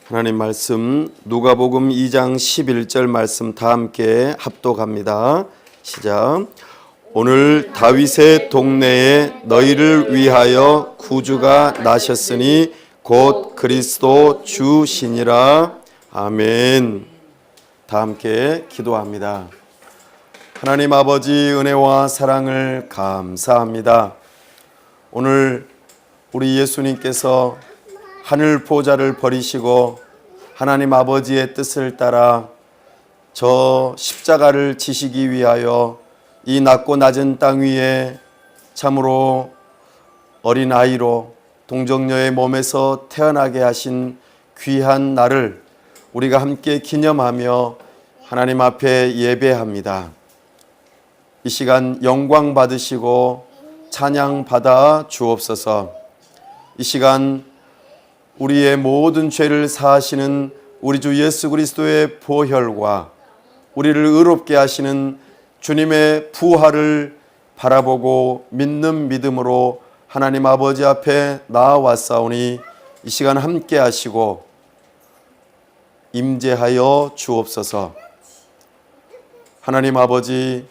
하나님 말씀 누가복음 2장 11절 말씀 다 함께 합독합니다. 시작. 오늘 다윗의 동네에 너희를 위하여 구주가 나셨으니 곧 그리스도 주시니라. 아멘. 다 함께 기도합니다. 하나님 아버지 은혜와 사랑을 감사합니다. 오늘 우리 예수님께서 하늘 보좌를 버리시고 하나님 아버지의 뜻을 따라 저 십자가를 지시기 위하여 이 낮고 낮은 땅 위에 참으로 어린아이로 동정녀의 몸에서 태어나게 하신 귀한 날을 우리가 함께 기념하며 하나님 앞에 예배합니다. 이 시간 영광 받으시고 찬양 받아 주옵소서. 이 시간 우리의 모든 죄를 사하시는 우리 주 예수 그리스도의 보혈과 우리를 의롭게 하시는 주님의 부활을 바라보고 믿는 믿음으로 하나님 아버지 앞에 나아왔사오니 이 시간 함께 하시고 임재하여 주옵소서. 하나님 아버지,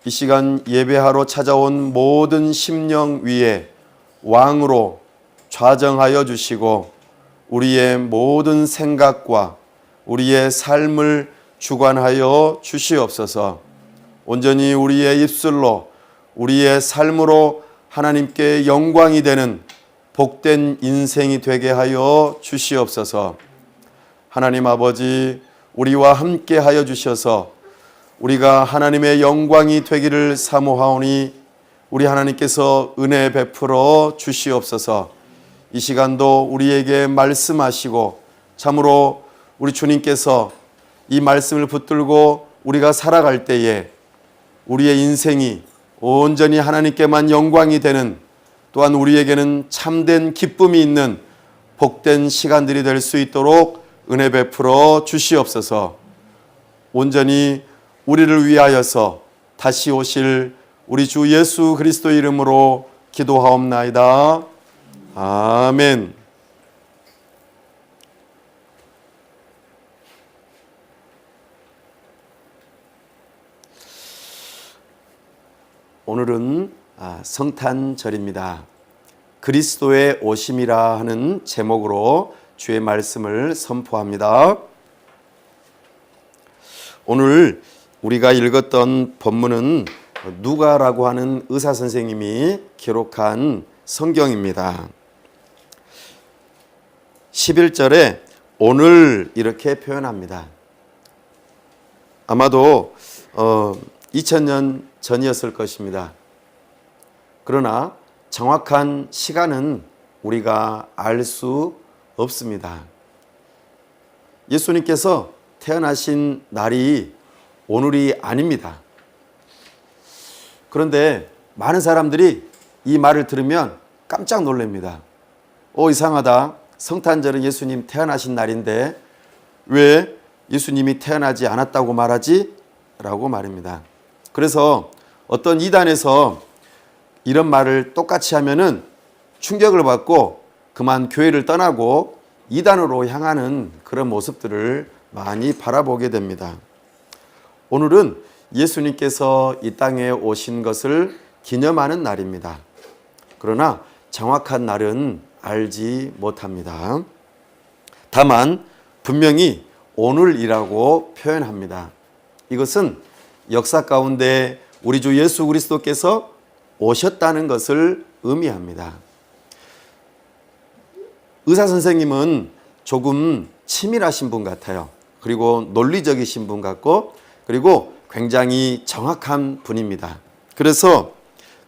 이 시간 예배하러 찾아온 모든 심령 위에 왕으로 좌정하여 주시고 우리의 모든 생각과 우리의 삶을 주관하여 주시옵소서. 온전히 우리의 입술로 우리의 삶으로 하나님께 영광이 되는 복된 인생이 되게 하여 주시옵소서. 하나님 아버지, 우리와 함께 하여 주셔서 우리가 하나님의 영광이 되기를 사모하오니 우리 하나님께서 은혜 베풀어 주시옵소서. 이 시간도 우리에게 말씀하시고 참으로 우리 주님께서 이 말씀을 붙들고 우리가 살아갈 때에 우리의 인생이 온전히 하나님께만 영광이 되는, 또한 우리에게는 참된 기쁨이 있는 복된 시간들이 될 수 있도록 은혜 베풀어 주시옵소서. 온전히 우리를 위하여서 다시 오실 우리 주 예수 그리스도 이름으로 기도하옵나이다. 아멘. 오늘은 성탄절입니다. 그리스도의 오심이라 하는 제목으로 주의 말씀을 선포합니다. 오늘 우리가 읽었던 본문은 누가라고 하는 의사 선생님이 기록한 성경입니다. 11절에 오늘 이렇게 표현합니다. 아마도 2000년 전이었을 것입니다. 그러나 정확한 시간은 우리가 알 수 없습니다. 예수님께서 태어나신 날이 오늘이 아닙니다. 그런데 많은 사람들이 이 말을 들으면 깜짝 놀랍니다. 이상하다. 성탄절은 예수님 태어나신 날인데 왜 예수님이 태어나지 않았다고 말하지? 라고 말입니다. 그래서 어떤 이단에서 이런 말을 똑같이 하면은 충격을 받고 그만 교회를 떠나고 이단으로 향하는 그런 모습들을 많이 바라보게 됩니다. 오늘은 예수님께서 이 땅에 오신 것을 기념하는 날입니다. 그러나 정확한 날은 알지 못합니다. 다만 분명히 오늘이라고 표현합니다. 이것은 역사 가운데 우리 주 예수 그리스도께서 오셨다는 것을 의미합니다. 의사 선생님은 조금 치밀하신 분 같아요. 그리고 논리적이신 분 같고, 그리고 굉장히 정확한 분입니다. 그래서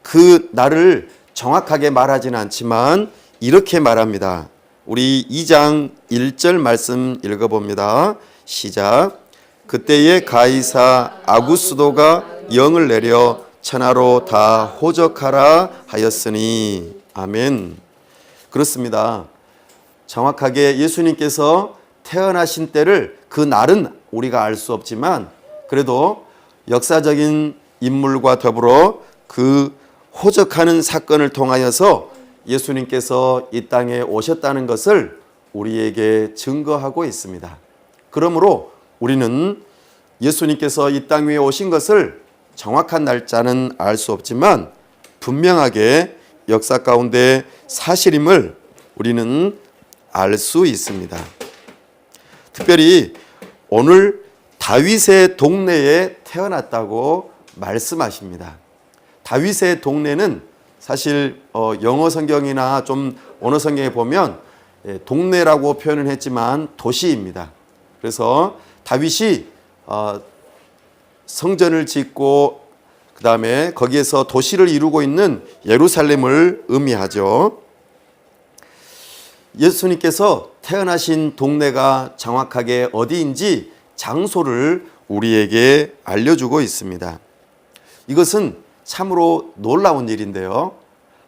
그 날을 정확하게 말하지는 않지만 이렇게 말합니다. 우리 2장 1절 말씀 읽어봅니다. 시작. 그때에 가이사 아구스도가 영을 내려 천하로 다 호적하라 하였으니. 아멘. 그렇습니다. 정확하게 예수님께서 태어나신 때를, 그 날은 우리가 알 수 없지만 그래도 역사적인 인물과 더불어 그 호적하는 사건을 통하여서 예수님께서 이 땅에 오셨다는 것을 우리에게 증거하고 있습니다. 그러므로 우리는 예수님께서 이 땅 위에 오신 것을 정확한 날짜는 알 수 없지만 분명하게 역사 가운데 사실임을 우리는 알 수 있습니다. 특별히 오늘 다윗의 동네에 태어났다고 말씀하십니다. 다윗의 동네는 사실 영어 성경이나 좀 언어 성경에 보면 동네라고 표현을 했지만 도시입니다. 그래서 다윗이 성전을 짓고 그 다음에 거기에서 도시를 이루고 있는 예루살렘을 의미하죠. 예수님께서 태어나신 동네가 정확하게 어디인지 장소를 우리에게 알려주고 있습니다. 이것은 참으로 놀라운 일인데요.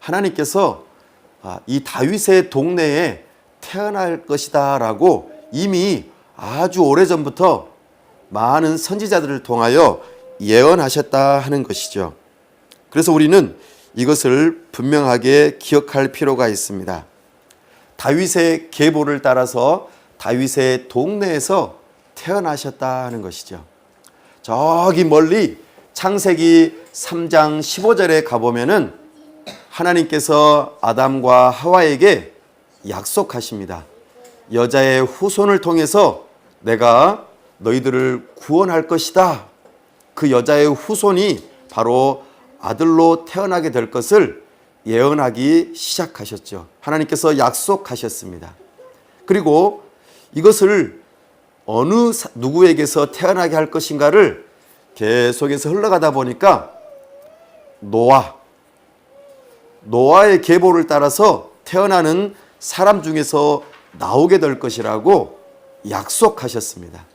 하나님께서 이 다윗의 동네에 태어날 것이다 라고 이미 아주 오래전부터 많은 선지자들을 통하여 예언하셨다 하는 것이죠. 그래서 우리는 이것을 분명하게 기억할 필요가 있습니다. 다윗의 계보를 따라서 다윗의 동네에서 태어나셨다 하는 것이죠. 저기 멀리 창세기 3장 15절에 가보면은 하나님께서 아담과 하와에게 약속하십니다. 여자의 후손을 통해서 내가 너희들을 구원할 것이다. 그 여자의 후손이 바로 아들로 태어나게 될 것을 예언하기 시작하셨죠. 하나님께서 약속하셨습니다. 그리고 이것을 어느 누구에게서 태어나게 할 것인가를 계속해서 흘러가다 보니까 노아의 계보를 따라서 태어나는 사람 중에서 나오게 될 것이라고 약속하셨습니다.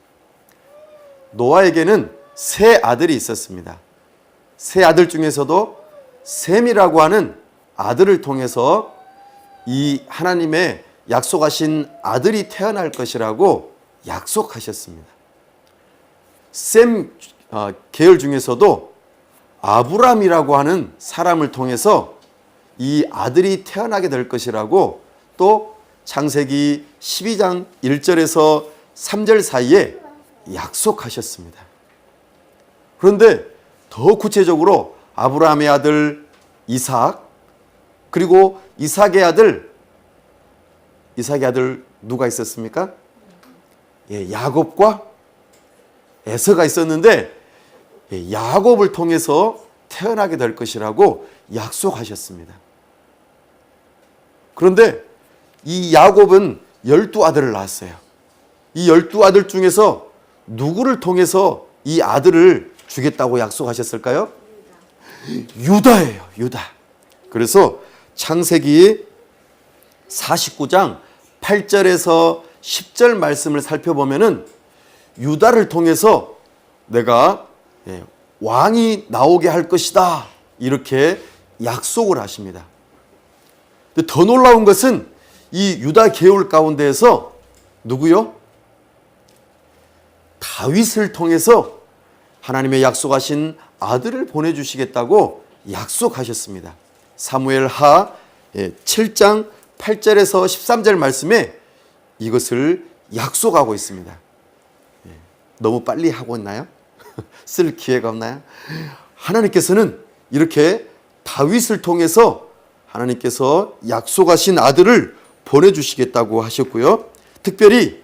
노아에게는 세 아들이 있었습니다. 세 아들 중에서도 셈이라고 하는 아들을 통해서 이 하나님의 약속하신 아들이 태어날 것이라고 약속하셨습니다. 셈 계열 중에서도 아브람이라고 하는 사람을 통해서 이 아들이 태어나게 될 것이라고 또 창세기 12장 1절에서 3절 사이에 약속하셨습니다. 그런데 더 구체적으로 아브라함의 아들 이삭, 그리고 이삭의 아들 누가 있었습니까? 야곱과 에서가 있었는데 야곱을 통해서 태어나게 될 것이라고 약속하셨습니다. 그런데 이 야곱은 12아들을 낳았어요. 이 12아들 중에서 누구를 통해서 이 아들을 주겠다고 약속하셨을까요? 유다예요. 유다. 그래서 창세기 49장 8절에서 10절 말씀을 살펴보면은 유다를 통해서 내가 왕이 나오게 할 것이다. 이렇게 약속을 하십니다. 근데 더 놀라운 것은 이 유다 계열 가운데에서 누구요? 다윗을 통해서 하나님의 약속하신 아들을 보내주시겠다고 약속하셨습니다. 사무엘하 7장 8절에서 13절 말씀에 이것을 약속하고 있습니다. 너무 빨리 하고 있나요? 쓸 기회가 없나요? 하나님께서는 이렇게 다윗을 통해서 하나님께서 약속하신 아들을 보내주시겠다고 하셨고요. 특별히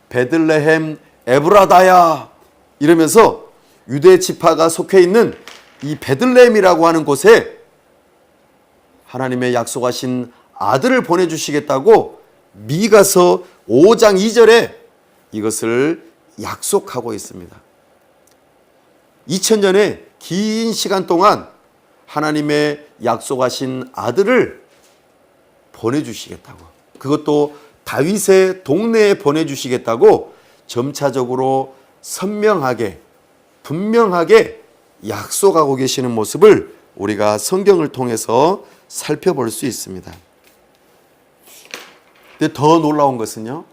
베들레헴 에브라다야 이러면서 유대 지파가 속해 있는 이 베들레헴이라고 하는 곳에 하나님의 약속하신 아들을 보내주시겠다고 미가서 5장 2절에 이것을 약속하고 있습니다. 2000년의 긴 시간 동안 하나님의 약속하신 아들을 보내주시겠다고, 그것도 다윗의 동네에 보내주시겠다고 점차적으로 선명하게 분명하게 약속하고 계시는 모습을 우리가 성경을 통해서 살펴볼 수 있습니다. 근데 더 놀라운 것은요,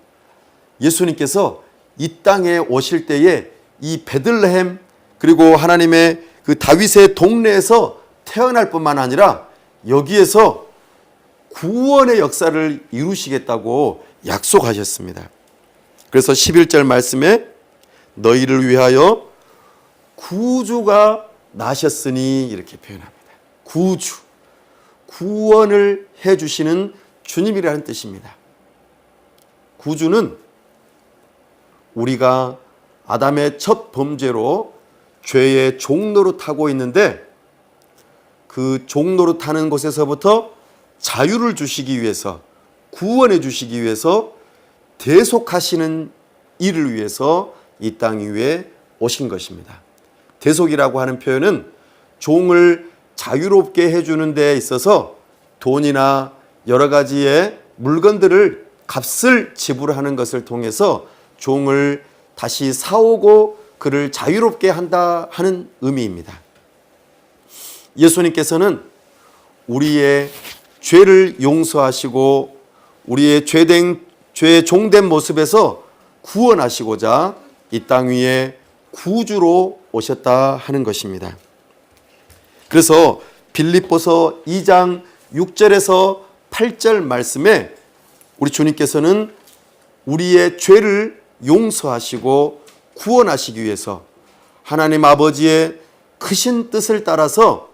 예수님께서 이 땅에 오실 때에 이 베들레헴 그리고 하나님의 그 다윗의 동네에서 태어날 뿐만 아니라 여기에서 구원의 역사를 이루시겠다고 약속하셨습니다. 그래서 11절 말씀에 너희를 위하여 구주가 나셨으니 이렇게 표현합니다. 구주, 구원을 해주시는 주님이라는 뜻입니다. 구주는 우리가 아담의 첫 범죄로 죄의 종노릇하고 있는데 그 종노릇하는 곳에서부터 자유를 주시기 위해서, 구원해 주시기 위해서, 대속하시는 일을 위해서 이 땅 위에 오신 것입니다. 대속이라고 하는 표현은 종을 자유롭게 해주는 데 있어서 돈이나 여러 가지의 물건들을 값을 지불하는 것을 통해서 종을 다시 사오고 그를 자유롭게 한다 하는 의미입니다. 예수님께서는 우리의 죄를 용서하시고 우리의 죄의 종된 모습에서 구원하시고자 이 땅 위에 구주로 오셨다 하는 것입니다. 그래서 빌립보서 2장 6절에서 8절 말씀에 우리 주님께서는 우리의 죄를 용서하시고 구원하시기 위해서 하나님 아버지의 크신 뜻을 따라서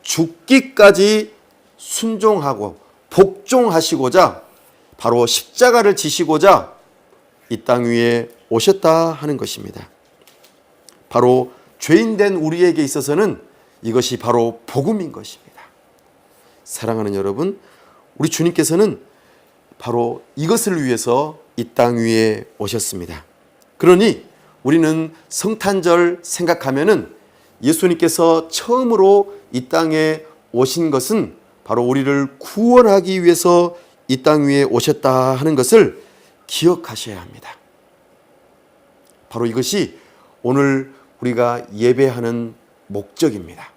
죽기까지 순종하고 복종하시고자 바로 십자가를 지시고자 이 땅 위에 오셨다 하는 것입니다. 바로 죄인된 우리에게 있어서는 이것이 바로 복음인 것입니다. 사랑하는 여러분, 우리 주님께서는 바로 이것을 위해서 이 땅 위에 오셨습니다. 그러니 우리는 성탄절 생각하면은 예수님께서 처음으로 이 땅에 오신 것은 바로 우리를 구원하기 위해서 이 땅 위에 오셨다 하는 것을 기억하셔야 합니다. 바로 이것이 오늘 우리가 예배하는 목적입니다.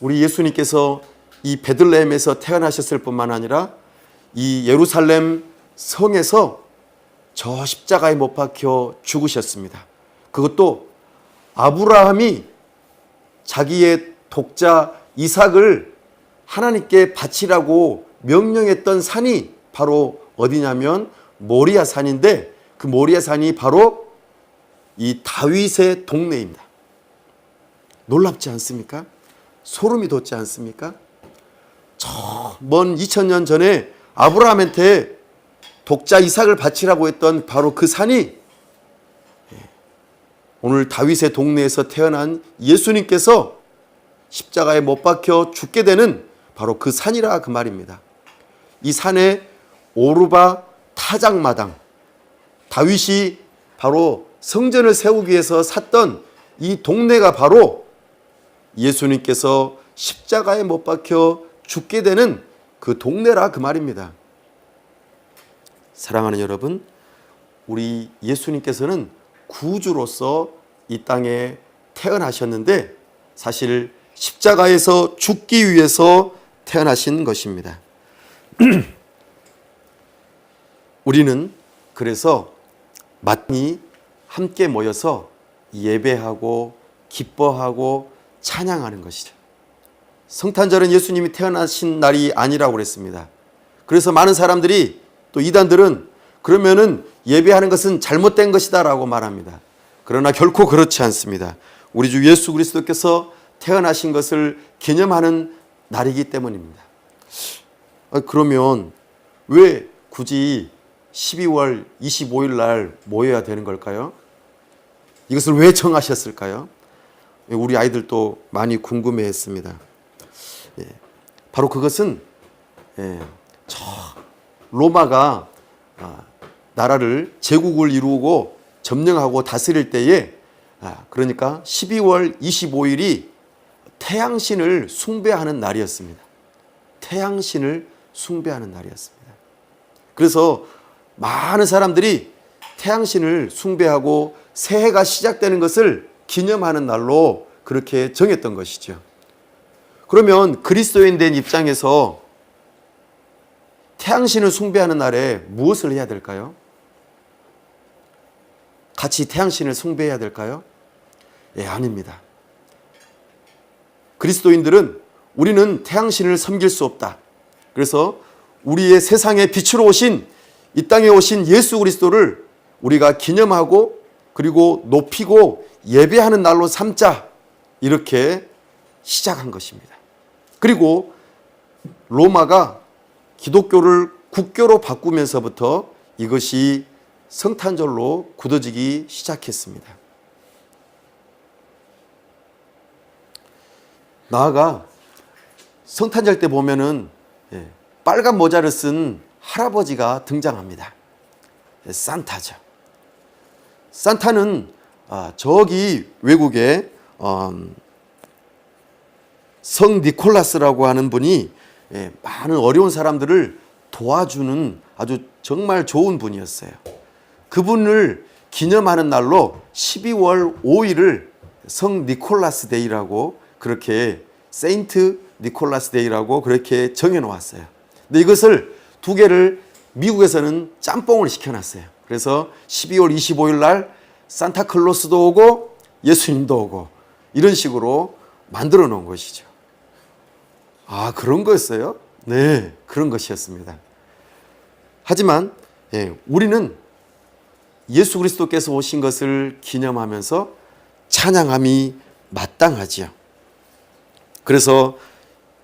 우리 예수님께서 이 베들레헴에서 태어나셨을 뿐만 아니라 이 예루살렘 성에서 저 십자가에 못 박혀 죽으셨습니다. 그것도 아브라함이 자기의 독자 이삭을 하나님께 바치라고 명령했던 산이 바로 어디냐면 모리아 산인데 그 모리아 산이 바로 이 다윗의 동네입니다. 놀랍지 않습니까? 소름이 돋지 않습니까? 저 먼 2000년 전에 아브라함한테 독자 이삭을 바치라고 했던 바로 그 산이 오늘 다윗의 동네에서 태어난 예수님께서 십자가에 못 박혀 죽게 되는 바로 그 산이라 그 말입니다. 이 산에 오르바 타작마당, 다윗이 바로 성전을 세우기 위해서 샀던 이 동네가 바로 예수님께서 십자가에 못 박혀 죽게 되는 그 동네라 그 말입니다. 사랑하는 여러분, 우리 예수님께서는 구주로서 이 땅에 태어나셨는데 사실 십자가에서 죽기 위해서 태어나신 것입니다. 우리는 그래서 많이 함께 모여서 예배하고 기뻐하고 찬양하는 것이죠. 성탄절은 예수님이 태어나신 날이 아니라고 그랬습니다. 그래서 많은 사람들이 또 이단들은 그러면은 예배하는 것은 잘못된 것이다라고 말합니다. 그러나 결코 그렇지 않습니다. 우리 주 예수 그리스도께서 태어나신 것을 기념하는 날이기 때문입니다. 그러면 왜 굳이 12월 25일 날 모여야 되는 걸까요? 이것을 왜 정하셨을까요? 우리 아이들도 많이 궁금해했습니다. 바로 그것은 저 로마가 나라를 제국을 이루고 점령하고 다스릴 때에 그러니까 12월 25일이 태양신을 숭배하는 날이었습니다. 태양신을 숭배하는 날이었습니다. 그래서 많은 사람들이 태양신을 숭배하고 새해가 시작되는 것을 기념하는 날로 그렇게 정했던 것이죠. 그러면 그리스도인 된 입장에서 태양신을 숭배하는 날에 무엇을 해야 될까요? 같이 태양신을 숭배해야 될까요? 아닙니다. 그리스도인들은 우리는 태양신을 섬길 수 없다. 그래서 우리의 세상에 빛으로 오신, 이 땅에 오신 예수 그리스도를 우리가 기념하고 그리고 높이고 예배하는 날로 삼자, 이렇게 시작한 것입니다. 그리고 로마가 기독교를 국교로 바꾸면서부터 이것이 성탄절로 굳어지기 시작했습니다. 나아가 성탄절 때 보면은 빨간 모자를 쓴 할아버지가 등장합니다. 산타죠. 산타는 저기 외국에 성 니콜라스라고 하는 분이 많은 어려운 사람들을 도와주는 아주 정말 좋은 분이었어요. 그분을 기념하는 날로 12월 5일을 성 니콜라스 데이라고, 그렇게 세인트 니콜라스 데이라고 그렇게 정해 놓았어요. 근데 이것을 두 개를 미국에서는 짬뽕을 시켜놨어요. 그래서 12월 25일 날 산타클로스도 오고 예수님도 오고 이런 식으로 만들어 놓은 것이죠. 아, 그런 거였어요? 네, 그런 것이었습니다. 하지만 우리는 예수 그리스도께서 오신 것을 기념하면서 찬양함이 마땅하지요. 그래서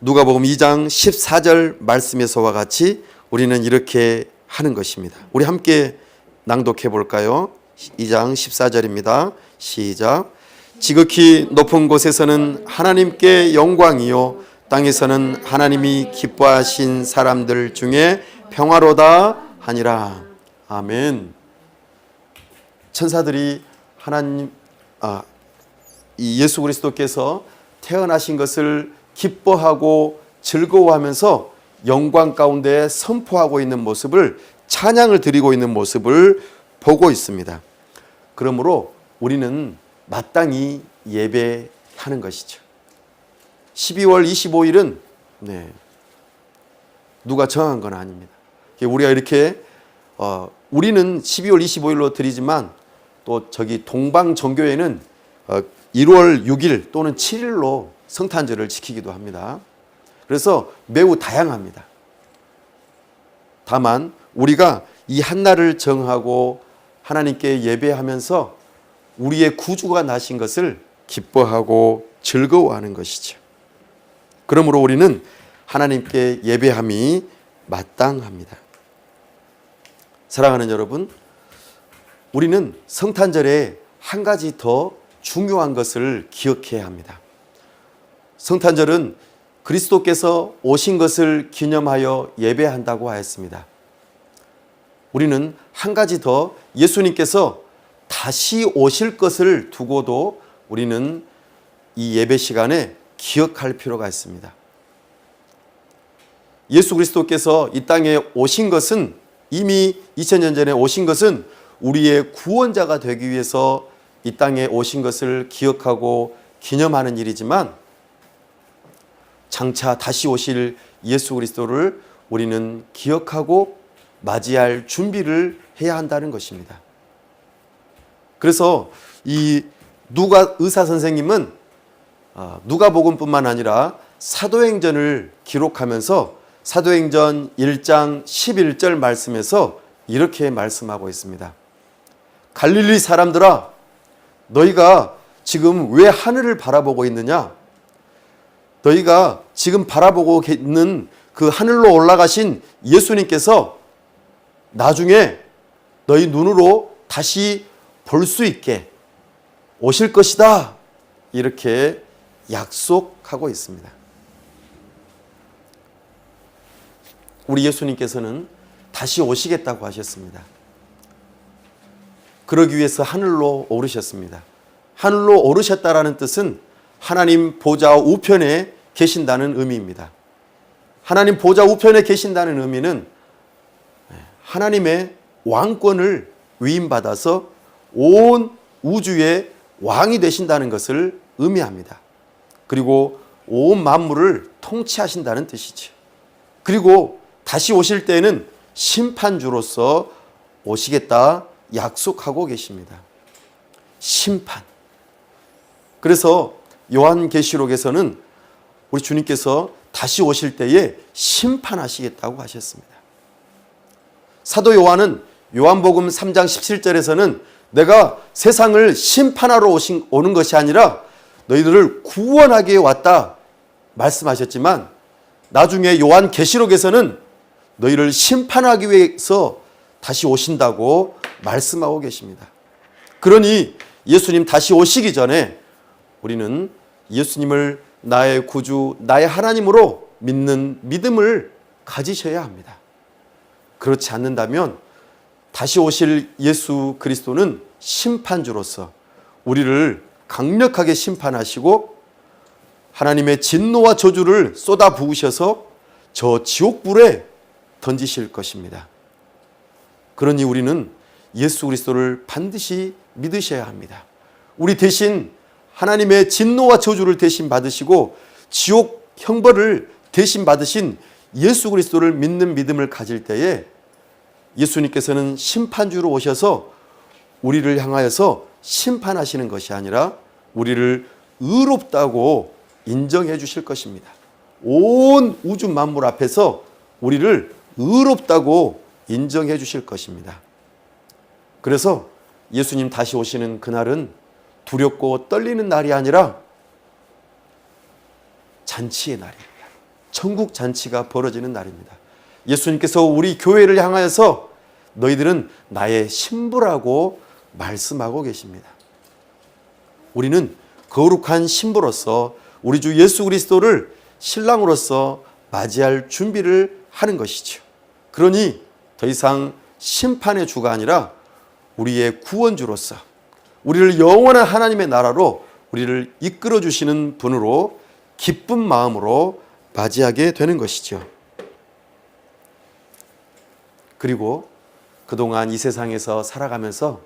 누가복음 2장 14절 말씀에서와 같이 우리는 이렇게 하는 것입니다. 우리 함께 낭독해 볼까요? 2장 14절입니다. 시작. 지극히 높은 곳에서는 하나님께 영광이요, 땅에서는 하나님이 기뻐하신 사람들 중에 평화로다 하니라. 아멘. 천사들이 하나님, 이 예수 그리스도께서 태어나신 것을 기뻐하고 즐거워하면서 영광 가운데 선포하고 있는 모습을, 찬양을 드리고 있는 모습을 보고 있습니다. 그러므로 우리는 마땅히 예배하는 것이죠. 12월 25일은 누가 정한 건 아닙니다. 우리가 이렇게 우리는 12월 25일로 드리지만 또 저기 동방정교회는 1월 6일 또는 7일로 성탄절을 지키기도 합니다. 그래서 매우 다양합니다. 다만 우리가 이 한날을 정하고 하나님께 예배하면서 우리의 구주가 나신 것을 기뻐하고 즐거워하는 것이죠. 그러므로 우리는 하나님께 예배함이 마땅합니다. 사랑하는 여러분, 우리는 성탄절에 한 가지 더 중요한 것을 기억해야 합니다. 성탄절은 그리스도께서 오신 것을 기념하여 예배한다고 하였습니다. 우리는 한 가지 더, 예수님께서 다시 오실 것을 두고도 우리는 이 예배 시간에 기억할 필요가 있습니다. 예수 그리스도께서 이 땅에 오신 것은, 이미 2000년 전에 오신 것은 우리의 구원자가 되기 위해서 이 땅에 오신 것을 기억하고 기념하는 일이지만, 장차 다시 오실 예수 그리스도를 우리는 기억하고 맞이할 준비를 해야 한다는 것입니다. 그래서 이 누가 의사 선생님은 누가복음뿐만 아니라 사도행전을 기록하면서 사도행전 1장 11절 말씀에서 이렇게 말씀하고 있습니다. 갈릴리 사람들아, 너희가 지금 왜 하늘을 바라보고 있느냐? 너희가 지금 바라보고 있는 그 하늘로 올라가신 예수님께서 나중에 너희 눈으로 다시 볼 수 있게 오실 것이다. 이렇게 약속하고 있습니다. 우리 예수님께서는 다시 오시겠다고 하셨습니다. 그러기 위해서 하늘로 오르셨습니다. 하늘로 오르셨다라는 뜻은 하나님 보좌 우편에 계신다는 의미입니다. 하나님 보좌 우편에 계신다는 의미는 하나님의 왕권을 위임받아서 온 우주의 왕이 되신다는 것을 의미합니다. 그리고 온 만물을 통치하신다는 뜻이죠. 그리고 다시 오실 때에는 심판주로서 오시겠다 약속하고 계십니다. 심판. 그래서 요한계시록에서는 우리 주님께서 다시 오실 때에 심판하시겠다고 하셨습니다. 사도 요한은 요한복음 3장 17절에서는 내가 세상을 심판하러 오는 것이 아니라 너희들을 구원하기 위해 왔다 말씀하셨지만, 나중에 요한계시록에서는 너희를 심판하기 위해서 다시 오신다고 말씀하고 계십니다. 그러니 예수님 다시 오시기 전에 우리는 예수님을 나의 구주, 나의 하나님으로 믿는 믿음을 가지셔야 합니다. 그렇지 않는다면 다시 오실 예수 그리스도는 심판주로서 우리를 강력하게 심판하시고 하나님의 진노와 저주를 쏟아 부으셔서 저 지옥불에 던지실 것입니다. 그러니 우리는 예수 그리스도를 반드시 믿으셔야 합니다. 우리 대신 하나님의 진노와 저주를 대신 받으시고 지옥 형벌을 대신 받으신 예수 그리스도를 믿는 믿음을 가질 때에 예수님께서는 심판주로 오셔서 우리를 향하여서 심판하시는 것이 아니라 우리를 의롭다고 인정해 주실 것입니다. 온 우주 만물 앞에서 우리를 의롭다고 인정해 주실 것입니다. 그래서 예수님 다시 오시는 그날은 두렵고 떨리는 날이 아니라 잔치의 날입니다. 천국 잔치가 벌어지는 날입니다. 예수님께서 우리 교회를 향하여서 너희들은 나의 신부라고 말씀하고 계십니다. 우리는 거룩한 신부로서 우리 주 예수 그리스도를 신랑으로서 맞이할 준비를 하는 것이죠. 그러니 더 이상 심판의 주가 아니라 우리의 구원주로서 우리를 영원한 하나님의 나라로 우리를 이끌어 주시는 분으로 기쁜 마음으로 맞이하게 되는 것이죠. 그리고 그동안 이 세상에서 살아가면서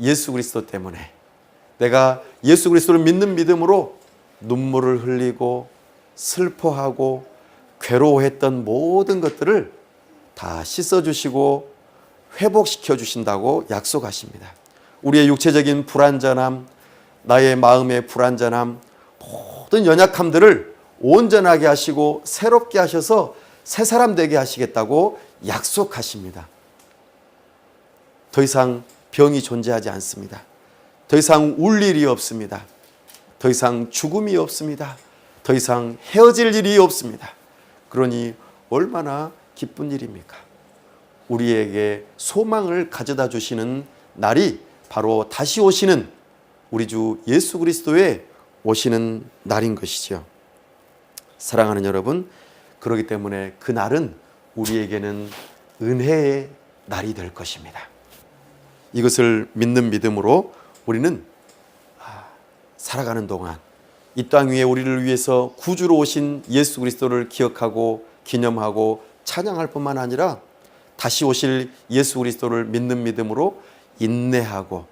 예수 그리스도 때문에 내가 예수 그리스도를 믿는 믿음으로 눈물을 흘리고 슬퍼하고 괴로워했던 모든 것들을 다 씻어주시고 회복시켜 주신다고 약속하십니다. 우리의 육체적인 불완전함, 나의 마음의 불완전함, 모든 연약함들을 온전하게 하시고 새롭게 하셔서 새 사람 되게 하시겠다고 약속하십니다. 더 이상 병이 존재하지 않습니다. 더 이상 울 일이 없습니다. 더 이상 죽음이 없습니다. 더 이상 헤어질 일이 없습니다. 그러니 얼마나 기쁜 일입니까? 우리에게 소망을 가져다 주시는 날이 바로 다시 오시는 우리 주 예수 그리스도의 오시는 날인 것이죠. 사랑하는 여러분, 그렇기 때문에 그 날은 우리에게는 은혜의 날이 될 것입니다. 이것을 믿는 믿음으로 우리는 살아가는 동안 이 땅 위에 우리를 위해서 구주로 오신 예수 그리스도를 기억하고 기념하고 찬양할 뿐만 아니라 다시 오실 예수 그리스도를 믿는 믿음으로 인내하고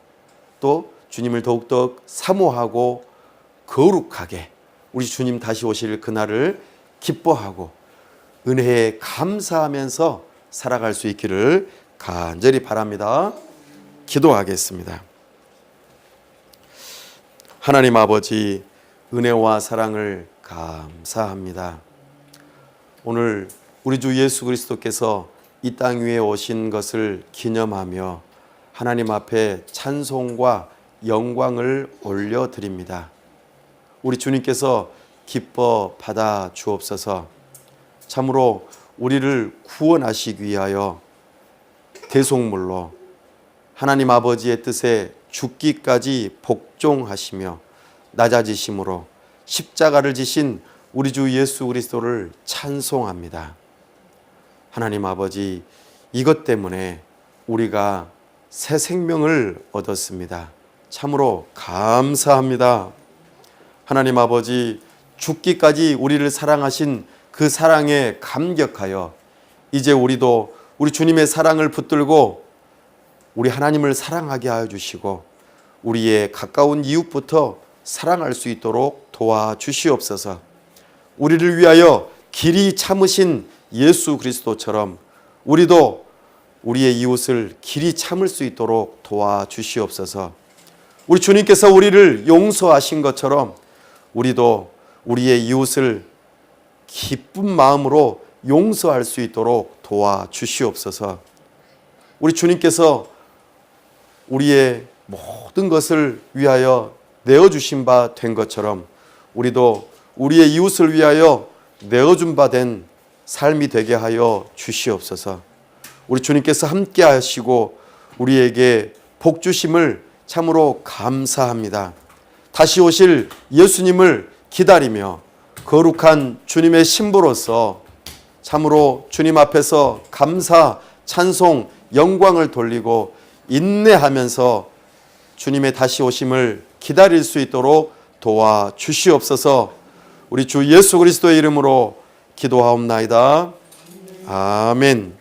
또 주님을 더욱더 사모하고 거룩하게 우리 주님 다시 오실 그날을 기뻐하고 은혜에 감사하면서 살아갈 수 있기를 간절히 바랍니다. 기도하겠습니다. 하나님 아버지, 은혜와 사랑을 감사합니다. 오늘 우리 주 예수 그리스도께서 이 땅 위에 오신 것을 기념하며 하나님 앞에 찬송과 영광을 올려드립니다. 우리 주님께서 기뻐 받아 주옵소서. 참으로 우리를 구원하시기 위하여 대속물로 하나님 아버지의 뜻에 죽기까지 복종하시며 낮아지심으로 십자가를 지신 우리 주 예수 그리스도를 찬송합니다. 하나님 아버지, 이것 때문에 우리가 새 생명을 얻었습니다. 참으로 감사합니다. 하나님 아버지, 죽기까지 우리를 사랑하신 그 사랑에 감격하여 이제 우리도 우리 주님의 사랑을 붙들고 우리 하나님을 사랑하게 하여 주시고 우리의 가까운 이웃부터 사랑할 수 있도록 도와주시옵소서. 우리를 위하여 길이 참으신 예수 그리스도처럼 우리도 우리의 이웃을 길이 참을 수 있도록 도와주시옵소서. 우리 주님께서 우리를 용서하신 것처럼 우리도 우리의 이웃을 기쁜 마음으로 용서할 수 있도록 도와주시옵소서. 우리 주님께서 우리의 모든 것을 위하여 내어주신 바 된 것처럼 우리도 우리의 이웃을 위하여 내어준 바 된 삶이 되게 하여 주시옵소서. 우리 주님께서 함께 하시고 우리에게 복 주심을 참으로 감사합니다. 다시 오실 예수님을 기다리며 거룩한 주님의 신부로서 참으로 주님 앞에서 감사, 찬송, 영광을 돌리고 인내하면서 주님의 다시 오심을 기다릴 수 있도록 도와주시옵소서. 우리 주 예수 그리스도의 이름으로 기도하옵나이다. 아멘.